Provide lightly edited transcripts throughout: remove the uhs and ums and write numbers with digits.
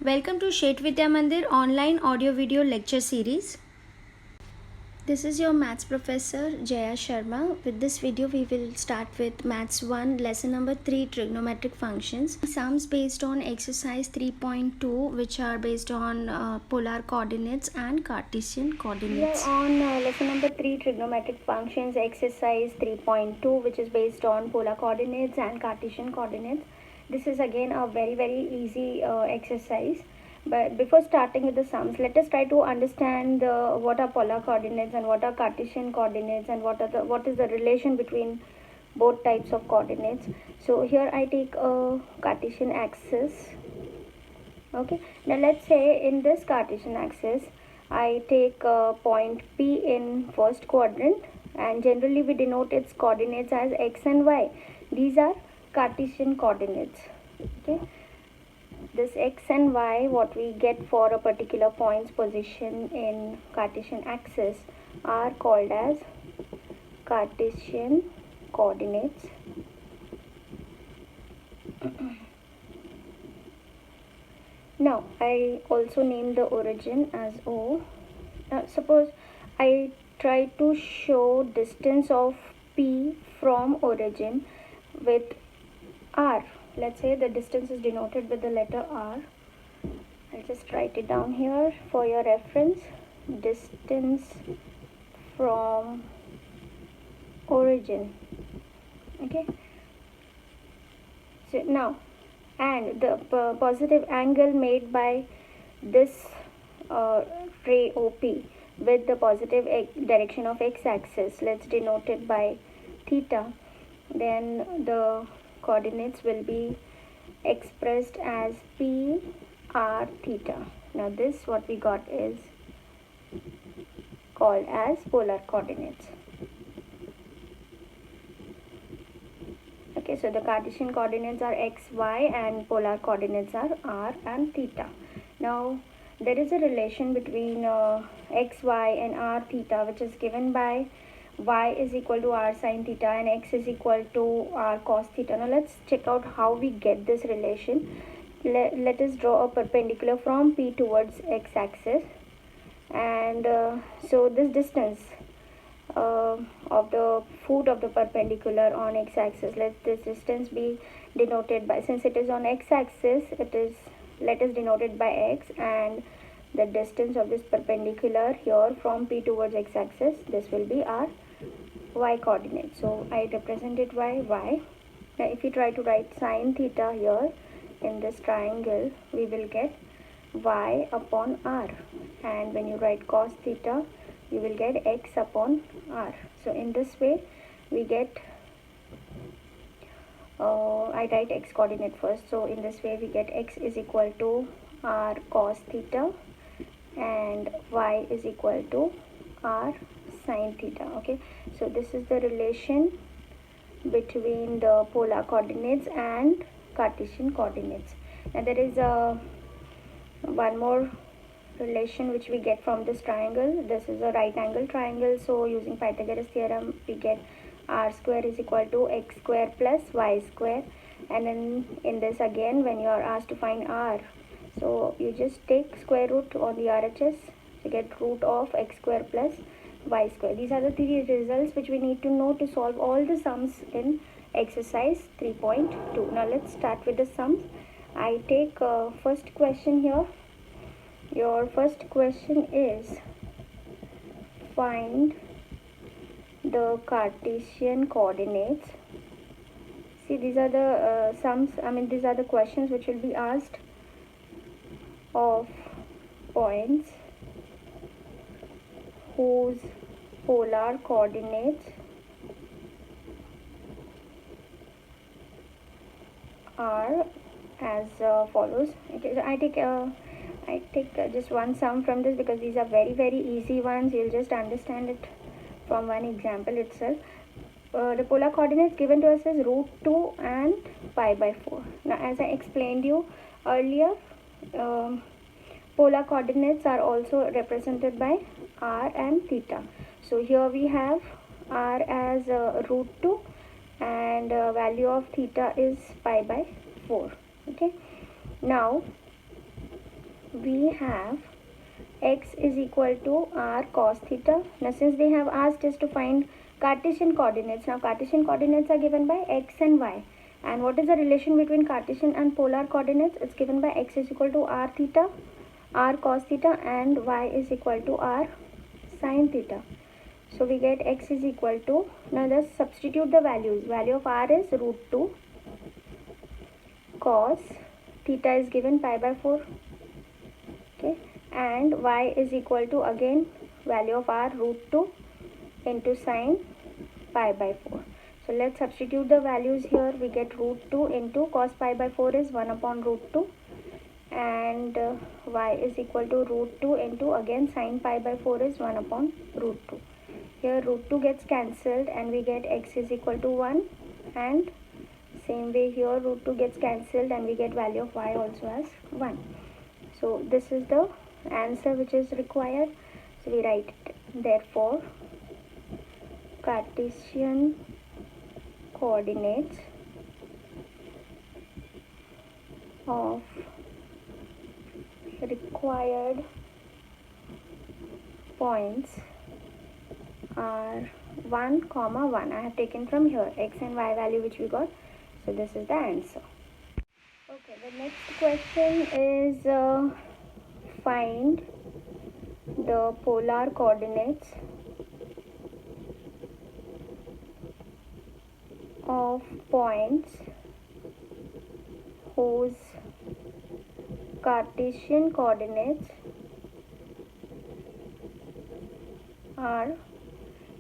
Welcome to Shet Vidya Mandir online audio video lecture series. This is your maths professor Jaya Sharma. With this video we will start with maths 1 lesson number 3 trigonometric functions. Sums based on exercise 3.2 which are based on polar coordinates and Cartesian coordinates. We are on lesson number 3 trigonometric functions exercise 3.2 which is based on polar coordinates and Cartesian coordinates. This is again a very easy exercise, but before starting with the sums, let us try to understand what are polar coordinates and what are Cartesian coordinates and what is the relation between both types of coordinates. So here I take a Cartesian axis. Okay, now let's say in this Cartesian axis I take a point P in first quadrant, and generally we denote its coordinates as x and y. These are Cartesian coordinates. Okay, this x and y, what we get for a particular point's position in Cartesian axis, are called as Cartesian coordinates. Now I also name the origin as O. Now suppose I try to show distance of P from origin with R. Let's say the distance is denoted with the letter R. I'll just write it down here for your reference. Distance from origin. Okay. So now, and the positive angle made by this ray OP with the positive direction of x-axis, let's denote it by theta. Then the coordinates will be expressed as P R theta. Now this what we got is called as polar coordinates. Okay, so the Cartesian coordinates are x, y, and polar coordinates are r and theta. Now there is a relation between x, y, and r theta, which is given by y is equal to r sine theta and x is equal to r cos theta. Now let's check out how we get this relation. Let us draw a perpendicular from P towards x-axis, and so this distance of the foot of the perpendicular on x-axis, let this distance be denoted by, since it is on x-axis, let us denote it by x, and the distance of this perpendicular here from P towards x-axis, this will be our y coordinate. So I represent it by y. Now if you try to write sine theta here in this triangle, we will get y upon r, and when you write cos theta, you will get x upon r. So in this way we get I write x coordinate first. So in this way we get x is equal to r cos theta and y is equal to r sine theta. Okay, so this is the relation between the polar coordinates and Cartesian coordinates. Now there is one more relation which we get from this triangle. This is a right angle triangle, so using Pythagoras theorem we get r square is equal to x square plus y square, and then in this again when you are asked to find r, so you just take square root on the RHS to get root of x square plus y square. These are the three results which we need to know to solve all the sums in exercise 3.2. Now let's start with the sums. I take first question here. Your first question is find the Cartesian coordinates. See, these are the these are the questions which will be asked of points whose polar coordinates are as follows. Okay, I take just one sum from this because these are very easy ones. You'll just understand it from one example itself. The polar coordinates given to us is root 2 and pi by 4. Now as I explained you earlier, polar coordinates are also represented by r and theta. So here we have r as root 2 and value of theta is pi by 4. Okay, now we have x is equal to r cos theta. Now since they have asked us to find Cartesian coordinates, now Cartesian coordinates are given by x and y. And what is the relation between Cartesian and polar coordinates? It's given by x is equal to r theta, r cos theta, and y is equal to r sin theta. So we get x is equal to, now just substitute the values. Value of r is root 2, cos theta is given pi by 4, okay, and y is equal to again value of r root 2 into sine pi by 4. So let's substitute the values here. We get root 2 into cos pi by 4 is 1 upon root 2, and y is equal to root 2 into again sine pi by 4 is 1 upon root 2. Here root 2 gets cancelled and we get x is equal to 1, and same way here root 2 gets cancelled and we get value of y also as 1. So this is the answer which is required. So we write it. Therefore Cartesian coordinates of required points are 1, 1. I have taken from here x and y value which we got. So this is the answer. Okay, the next question is find the polar coordinates of points whose Cartesian coordinates are,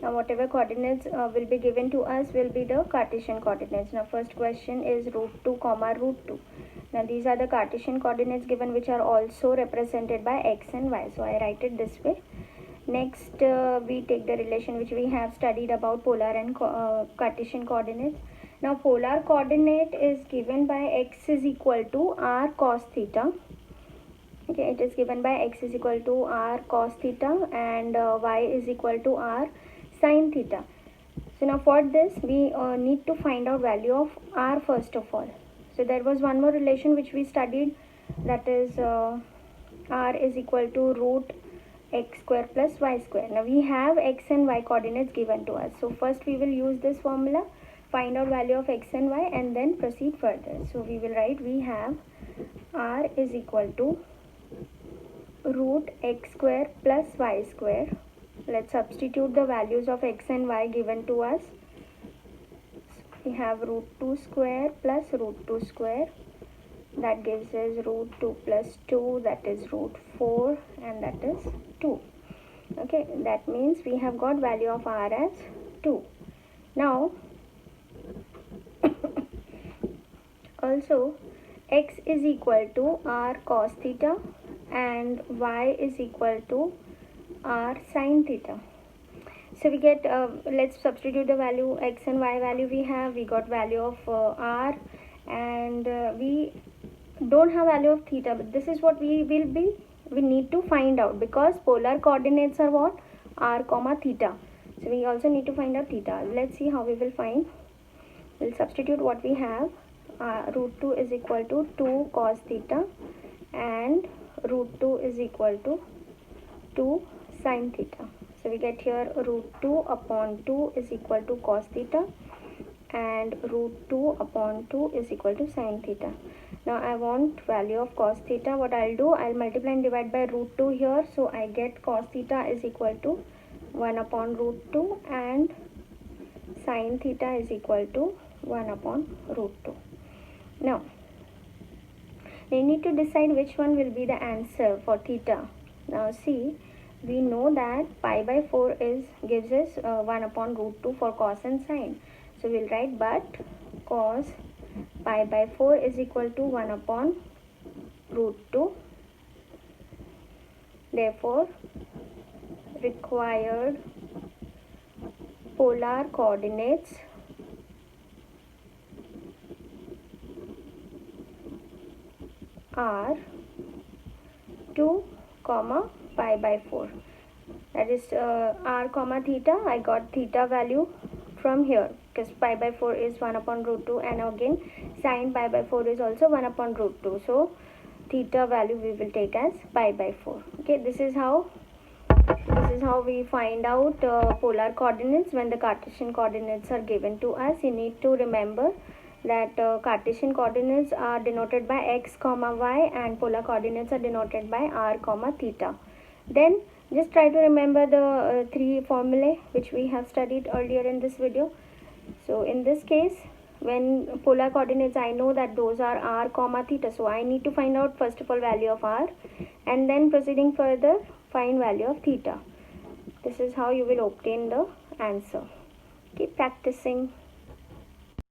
now whatever coordinates will be given to us will be the Cartesian coordinates. Now first question is root 2 comma root 2. Now these are the Cartesian coordinates given which are also represented by x and y. So I write it this way. Next we take the relation which we have studied about polar and Cartesian coordinates. Now polar coordinate is given by x is equal to r cos theta. Okay, it is given by x is equal to r cos theta and y is equal to r sin theta. So now for this we need to find out value of r first of all. So there was one more relation which we studied, that is r is equal to root x square plus y square. Now we have x and y coordinates given to us. So first we will use this formula, find out value of x and y, and then proceed further. So we will write we have r is equal to root x square plus y square. Let's substitute the values of x and y given to us. We have root 2 square plus root 2 square, that gives us root 2 plus 2, that is root 4, and that is 2. Okay, that means we have got value of r as 2. Now also x is equal to r cos theta and y is equal to r sin theta. So we get, let's substitute the value x and y value we have. We got value of r, and we don't have value of theta, but this is what we need to find out, because polar coordinates are what, r comma theta. So we also need to find out theta. Let's see how we will find. We'll substitute what we have. Root 2 is equal to 2 cos theta and root 2 is equal to 2 sin theta. So we get here root 2 upon 2 is equal to cos theta and root 2 upon 2 is equal to sin theta. Now I want value of cos theta. What I'll do, I'll multiply and divide by root 2 here. So I get cos theta is equal to 1 upon root 2 and sin theta is equal to 1 upon root 2. Now we need to decide which one will be the answer for theta. Now see, we know that pi by 4 gives us 1 upon root 2 for cos and sin. So we'll write, but cos pi by 4 is equal to 1 upon root 2. Therefore required polar coordinates are 2 comma pi by 4. That is r comma theta. I got theta value from here because pi by 4 is 1 upon root 2, and again sin pi by 4 is also 1 upon root 2. So theta value we will take as pi by 4. Okay, this is how we find out polar coordinates when the Cartesian coordinates are given to us. You need to remember that Cartesian coordinates are denoted by x comma y and polar coordinates are denoted by r comma theta. Then just try to remember the three formulae which we have studied earlier in this video. So in this case, when polar coordinates, I know that those are r comma theta, so I need to find out first of all value of r, and then proceeding further find value of theta. This is how you will obtain the answer. Keep practicing.